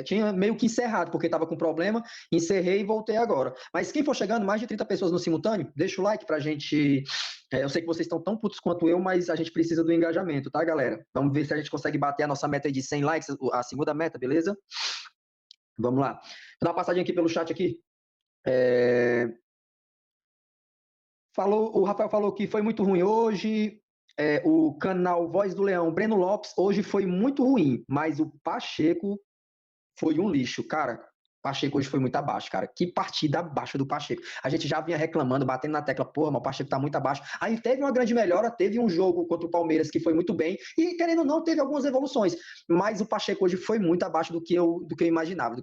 tinha meio que encerrado, porque estava com problema, encerrei e voltei agora. Mas quem for chegando, mais de 30 pessoas no simultâneo, deixa o like pra gente. Eu sei que vocês estão tão putos quanto eu, mas a gente precisa do engajamento, tá, galera? Vamos ver se a gente consegue bater a nossa meta de 100 likes, a segunda meta, beleza? Vamos lá. Vou dar uma passadinha aqui pelo chat aqui. O Rafael falou que foi muito ruim hoje. O canal Voz do Leão, Breno Lopes, hoje foi muito ruim, mas o Pacheco foi um lixo, cara. Pacheco hoje foi muito abaixo, cara. Que partida abaixo do Pacheco. A gente já vinha reclamando, batendo na tecla, porra, mas o Pacheco tá muito abaixo. Aí teve uma grande melhora, teve um jogo contra o Palmeiras que foi muito bem, e querendo ou não, teve algumas evoluções. Mas o Pacheco hoje foi muito abaixo do que eu imaginava,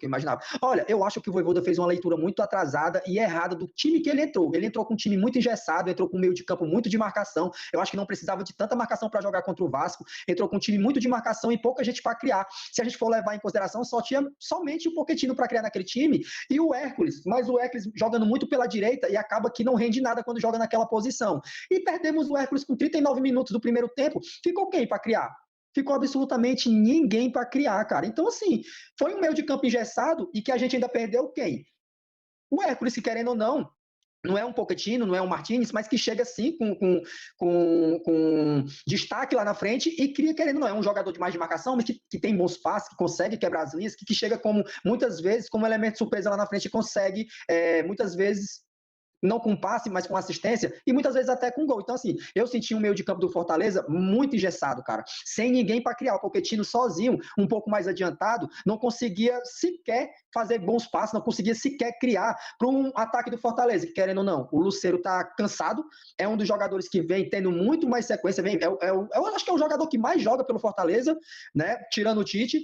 Olha, eu acho que o Vojvoda fez uma leitura muito atrasada e errada do time que ele entrou. Ele entrou com um time muito engessado, entrou com um meio de campo muito de marcação. Eu acho que não precisava de tanta marcação para jogar contra o Vasco. Entrou com um time muito de marcação e pouca gente para criar. Se a gente for levar em consideração, só tinha somente o Pochettino para criar naquele time e o Hércules, mas o Hércules jogando muito pela direita e acaba que não rende nada quando joga naquela posição. E perdemos o Hércules com 39 minutos do primeiro tempo. Ficou quem para criar? Ficou absolutamente ninguém para criar, cara. Então, assim, foi um meio de campo engessado e que a gente ainda perdeu quem? O Hércules, que querendo ou não é um Pochettino, não é um Martínez, mas que chega assim com destaque lá na frente e cria, querendo ou não, é um jogador de mais de marcação, mas que tem bons passes, que consegue quebrar as linhas, que chega como, muitas vezes, como elemento de surpresa lá na frente e consegue, muitas vezes, não com passe, mas com assistência, e muitas vezes até com gol. Então, assim, eu senti um meio de campo do Fortaleza muito engessado, cara, sem ninguém para criar. O Pochettino sozinho, um pouco mais adiantado, não conseguia sequer fazer bons passes, não conseguia sequer criar para um ataque do Fortaleza, que querendo ou não, o Lucero tá cansado, é um dos jogadores que vem tendo muito mais sequência, eu acho que é o jogador que mais joga pelo Fortaleza, né, tirando o Tite,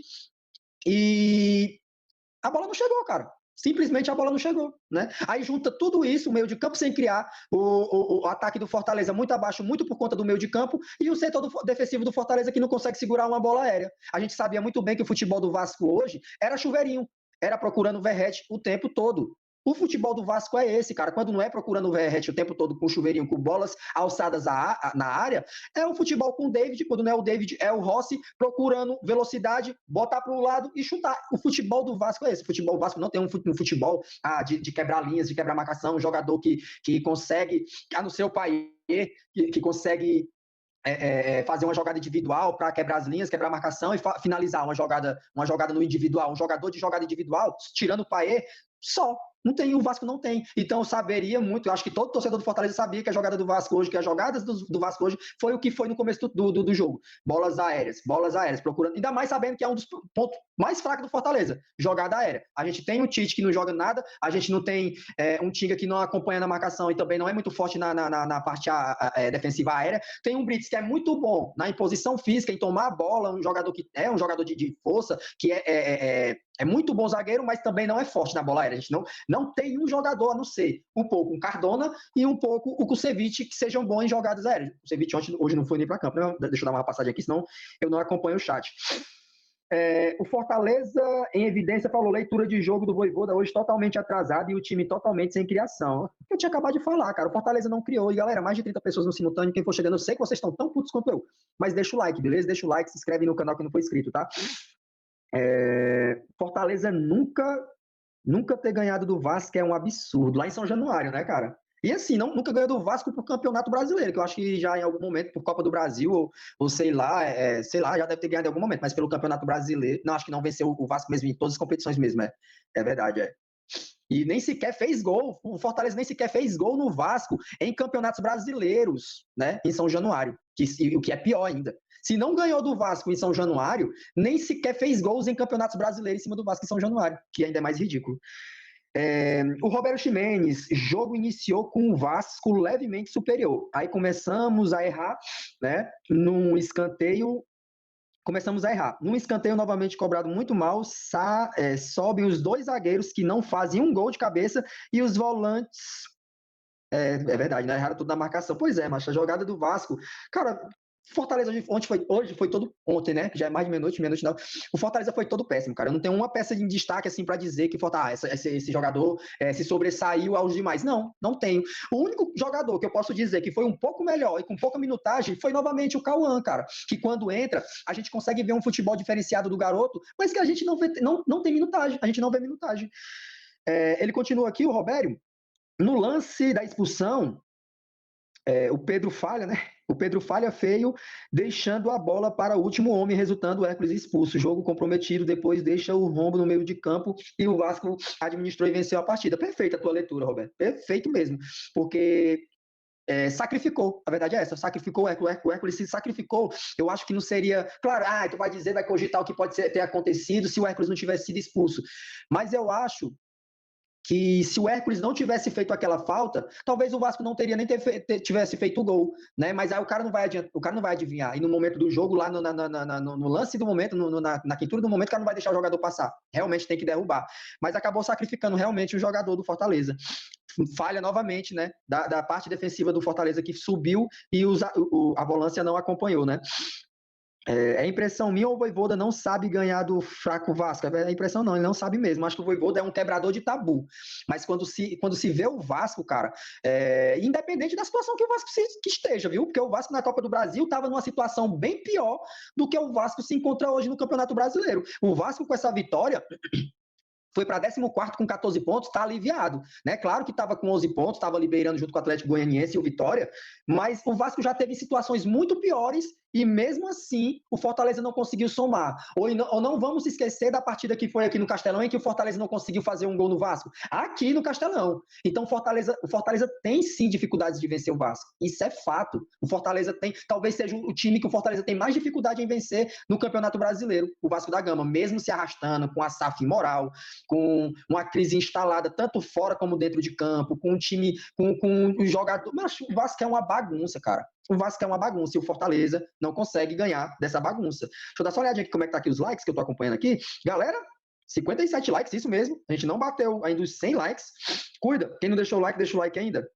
e a bola não chegou, cara. Simplesmente a bola não chegou, né? Aí junta tudo isso, o meio de campo sem criar, o ataque do Fortaleza muito abaixo, muito por conta do meio de campo, e o setor defensivo do Fortaleza que não consegue segurar uma bola aérea. A gente sabia muito bem que o futebol do Vasco hoje era chuveirinho, era procurando o Verratti o tempo todo. O futebol do Vasco é esse, cara. Quando não é procurando o Verratti o tempo todo com chuveirinho, com bolas alçadas na área, é o futebol com o David. Quando não é o David, é o Rossi procurando velocidade, botar para o lado e chutar. O futebol do Vasco é esse. O futebol do Vasco não tem um futebol de quebrar linhas, de quebrar marcação, um jogador que consegue, no seu país, que consegue fazer uma jogada individual para quebrar as linhas, quebrar a marcação e finalizar uma jogada no individual. Um jogador de jogada individual, tirando o Paê, só. Não tem, o Vasco não tem. Então eu saberia muito, eu acho que todo torcedor do Fortaleza sabia que a jogada do Vasco hoje, que as jogadas do Vasco hoje foi o que foi no começo do jogo. Bolas aéreas, procurando, ainda mais sabendo que é um dos pontos mais fracos do Fortaleza, jogada aérea. A gente tem o Tite que não joga nada, a gente não tem um Tinga que não acompanha na marcação e também não é muito forte na parte defensiva aérea. Tem um Brits que é muito bom na imposição física, em tomar a bola, um jogador que é um jogador de força, que é muito bom zagueiro, mas também não é forte na bola aérea. A gente não tem um jogador, a não ser um pouco o Cardona e um pouco o Kusevich, que sejam bons em jogadas aéreas. O Kusevich hoje não foi nem para campo, né? Deixa eu dar uma passadinha aqui, senão eu não acompanho o chat. O Fortaleza, em evidência, falou leitura de jogo do Vojvoda hoje totalmente atrasada e o time totalmente sem criação. Eu tinha acabado de falar, cara, o Fortaleza não criou. E galera, mais de 30 pessoas no simultâneo, quem for chegando, eu sei que vocês estão tão putos quanto eu, mas deixa o like, beleza? Deixa o like, se inscreve no canal que não foi inscrito, tá? Fortaleza nunca ter ganhado do Vasco é um absurdo, lá em São Januário, né, cara? E assim, nunca ganhou do Vasco pro Campeonato Brasileiro, que eu acho que já em algum momento, por Copa do Brasil, ou sei lá, já deve ter ganhado em algum momento, mas pelo Campeonato Brasileiro, não, acho que não venceu o Vasco mesmo em todas as competições mesmo, é verdade, E nem sequer fez gol, o Fortaleza nem sequer fez gol no Vasco em campeonatos brasileiros, né, em São Januário, o que é pior ainda. Se não ganhou do Vasco em São Januário, nem sequer fez gols em campeonatos brasileiros em cima do Vasco em São Januário, que ainda é mais ridículo. O Roberto Ximenes, jogo iniciou com o Vasco levemente superior. Aí começamos a errar, né? Num escanteio, Num escanteio novamente cobrado muito mal, sobem os dois zagueiros que não fazem um gol de cabeça e os volantes... É verdade, né? Erraram tudo na marcação. Pois é, mas a jogada do Vasco... Cara, Fortaleza hoje foi todo ontem, né? Já é mais de meia-noite não. O Fortaleza foi todo péssimo, cara. Eu não tenho uma peça de destaque assim para dizer que esse jogador se sobressaiu aos demais. Não tenho. O único jogador que eu posso dizer que foi um pouco melhor e com pouca minutagem foi novamente o Cauã, cara. Que quando entra, a gente consegue ver um futebol diferenciado do garoto, mas que a gente não tem minutagem. A gente não vê minutagem. Ele continua aqui, o Robério. No lance da expulsão, o Pedro falha, né? O Pedro falha feio, deixando a bola para o último homem, resultando o Hércules expulso. Jogo comprometido, depois deixa o rombo no meio de campo e o Vasco administrou e venceu a partida. Perfeita a tua leitura, Roberto. Perfeito mesmo. Porque sacrificou, a verdade é essa, sacrificou o Hércules se sacrificou. Eu acho que não seria, claro, tu vai dizer, vai cogitar o que pode ter acontecido se o Hércules não tivesse sido expulso, mas eu acho que se o Hércules não tivesse feito aquela falta, talvez o Vasco não teria nem tivesse feito o gol, né? Mas aí o cara não vai adivinhar. E no momento do jogo, lá no lance do momento, na quintura do momento, o cara não vai deixar o jogador passar. Realmente tem que derrubar. Mas acabou sacrificando realmente o jogador do Fortaleza. Falha novamente, né? Da parte defensiva do Fortaleza que subiu e a volância não acompanhou, né? É impressão minha ou o Vojvoda não sabe ganhar do fraco Vasco? É impressão não, ele não sabe mesmo. Acho que o Vojvoda é um quebrador de tabu. Mas quando se vê o Vasco, cara, independente da situação que o Vasco que esteja, viu? Porque o Vasco na Copa do Brasil estava numa situação bem pior do que o Vasco se encontra hoje no Campeonato Brasileiro. O Vasco com essa vitória foi para 14º com 14 pontos, está aliviado, né? Claro que estava com 11 pontos, estava liberando junto com o Atlético Goianiense e o Vitória, mas o Vasco já teve situações muito piores e mesmo assim o Fortaleza não conseguiu somar. Ou não vamos esquecer da partida que foi aqui no Castelão, em que o Fortaleza não conseguiu fazer um gol no Vasco. Aqui no Castelão. Então o Fortaleza tem sim dificuldades de vencer o Vasco. Isso é fato. O Fortaleza talvez seja o time que o Fortaleza tem mais dificuldade em vencer no Campeonato Brasileiro, o Vasco da Gama, mesmo se arrastando com a SAF imoral, com uma crise instalada tanto fora como dentro de campo, com um time, com um jogador. Mas o Vasco é uma bagunça, cara. O Vasco é uma bagunça e o Fortaleza não consegue ganhar dessa bagunça. Deixa eu dar só uma olhadinha aqui como é que tá aqui os likes que eu tô acompanhando aqui. Galera, 57 likes, isso mesmo. A gente não bateu ainda os 100 likes. Cuida, quem não deixou o like, deixa o like ainda.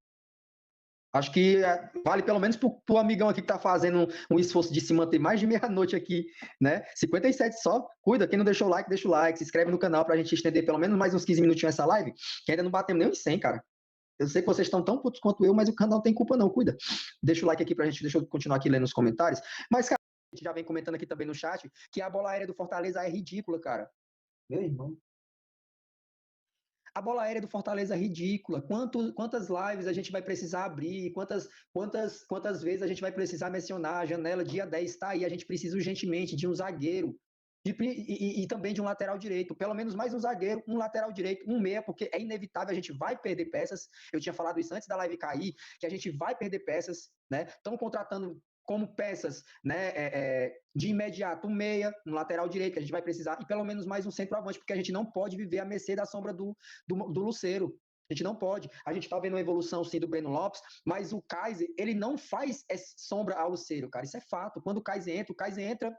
Acho que vale pelo menos pro amigão aqui que tá fazendo um esforço de se manter mais de meia-noite aqui, né? 57 só. Cuida, quem não deixou o like, deixa o like. Se inscreve no canal pra gente estender pelo menos mais uns 15 minutinhos essa live, que ainda não batemos nem os 100, cara. Eu sei que vocês estão tão putos quanto eu, mas o canal não tem culpa não, cuida. Deixa o like aqui pra gente, deixa eu continuar aqui lendo os comentários. Mas, cara, a gente já vem comentando aqui também no chat que a bola aérea do Fortaleza é ridícula, cara. Meu irmão. A bola aérea do Fortaleza é ridícula. Quantas lives a gente vai precisar abrir? Quantas vezes a gente vai precisar mencionar? A janela dia 10 está aí. A gente precisa urgentemente de um zagueiro. E também de um lateral direito, pelo menos mais um zagueiro, um lateral direito, um meia, porque é inevitável, a gente vai perder peças. Eu tinha falado isso antes da live cair, que a gente vai perder peças, né? Estão contratando como peças, né, de imediato um meia, um lateral direito, que a gente vai precisar, e pelo menos mais um centroavante, porque a gente não pode viver à mercê da sombra do Lucero. A gente não pode. A gente tá vendo uma evolução, sim, do Breno Lopes, mas o Kaiser, ele não faz sombra ao Lucero, cara. Isso é fato. Quando o Kaiser entra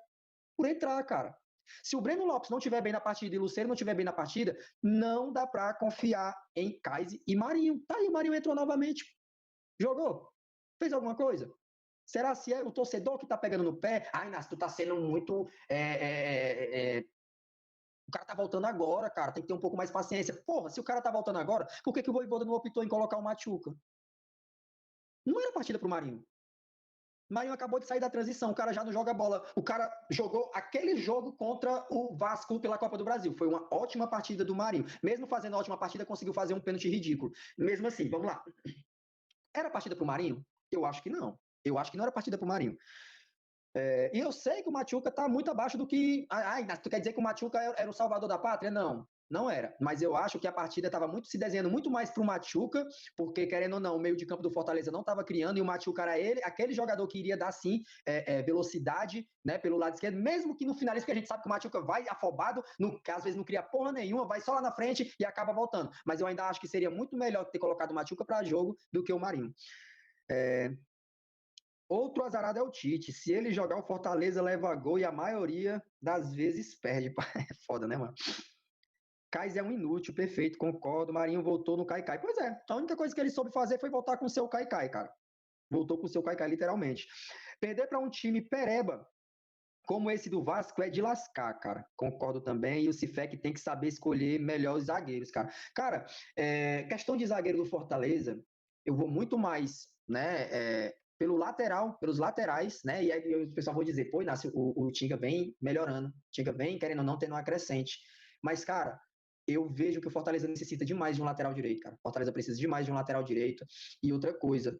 por entrar, cara. Se o Breno Lopes não estiver bem na partida e o Lucero não estiver bem na partida, não dá para confiar em Kaiser e Marinho. Tá aí, o Marinho entrou novamente. Jogou? Fez alguma coisa? Será se é o torcedor que tá pegando no pé? Ai, Inácio, tu tá sendo muito. O cara tá voltando agora, cara. Tem que ter um pouco mais de paciência. Porra, se o cara tá voltando agora, por que o Vojvoda não optou em colocar o Machuca? Não era partida pro Marinho. Marinho acabou de sair da transição, o cara já não joga bola. O cara jogou aquele jogo contra o Vasco pela Copa do Brasil. Foi uma ótima partida do Marinho. Mesmo fazendo uma ótima partida, conseguiu fazer um pênalti ridículo. Mesmo assim, vamos lá. Era partida pro Marinho? Eu acho que não. Eu acho que não era partida pro Marinho. E eu sei que o Machuca tá muito abaixo do que. Ai, tu quer dizer que o Machuca era o salvador da pátria? Não. Não era, mas eu acho que a partida estava se desenhando muito mais para o Machuca, porque, querendo ou não, o meio de campo do Fortaleza não estava criando, e o Machuca era aquele jogador que iria dar, sim, velocidade, né, pelo lado esquerdo, mesmo que no finalista, que a gente sabe que o Machuca vai afobado, que às vezes não cria porra nenhuma, vai só lá na frente e acaba voltando. Mas eu ainda acho que seria muito melhor ter colocado o Machuca para jogo do que o Marinho. Outro azarado é o Tite. Se ele jogar, o Fortaleza leva gol e a maioria das vezes perde. É foda, né, mano? Kais é um inútil, perfeito, concordo. Marinho voltou no Caicai. Pois é, a única coisa que ele soube fazer foi voltar com o seu Caicai, cara. Voltou com o seu Caicai, literalmente. Perder para um time pereba, como esse do Vasco, é de lascar, cara. Concordo também. E o Cifec tem que saber escolher melhor os zagueiros, cara. Cara, questão de zagueiro do Fortaleza, eu vou muito mais, né, pelo lateral, pelos laterais, né? E aí o pessoal vai dizer, pô, Inácio, o Tinga vem melhorando. O Tinga vem, querendo ou não, tendo uma crescente. Mas, cara, eu vejo que o Fortaleza necessita demais de um lateral direito, cara. O Fortaleza precisa demais de um lateral direito. E outra coisa,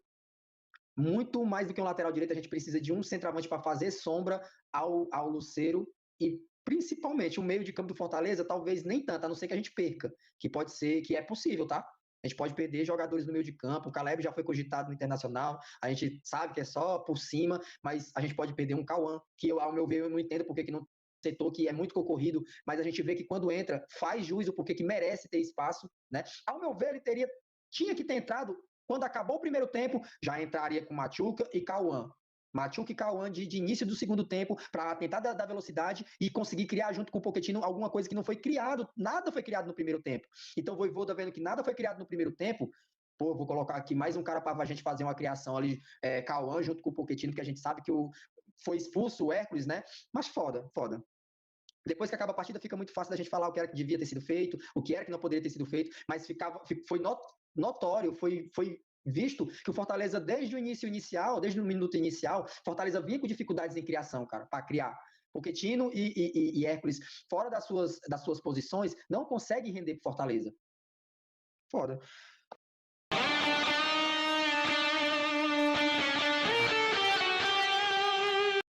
muito mais do que um lateral direito, a gente precisa de um centroavante para fazer sombra ao Lucero e principalmente o meio de campo do Fortaleza, talvez nem tanto, a não ser que a gente perca, que pode ser, que é possível, tá? A gente pode perder jogadores no meio de campo, o Caleb já foi cogitado no Internacional, a gente sabe que é só por cima, mas a gente pode perder um Cauã, que ao meu ver eu não entendo porque que não setor que é muito concorrido, mas a gente vê que quando entra, faz jus o porquê que merece ter espaço, né? Ao meu ver, ele tinha que ter entrado quando acabou o primeiro tempo, já entraria com Machuca e Cauã. Machuca e Cauã de início do segundo tempo para tentar dar velocidade e conseguir criar junto com o Pochettino alguma coisa que não foi criado, nada foi criado no primeiro tempo. Então o Vojvoda vendo que nada foi criado no primeiro tempo, pô, vou colocar aqui mais um cara para a gente fazer uma criação ali, Cauã junto com o Pochettino, porque a gente sabe que foi expulso o Hércules, né? Mas foda, foda. Depois que acaba a partida, fica muito fácil da gente falar o que era que devia ter sido feito, o que era que não poderia ter sido feito, mas foi notório, foi visto que o Fortaleza, desde o início inicial, desde o minuto inicial, Fortaleza vinha com dificuldades em criação, cara, para criar. Porque Tino e Hércules, fora das suas posições, não conseguem render pro Fortaleza. Foda.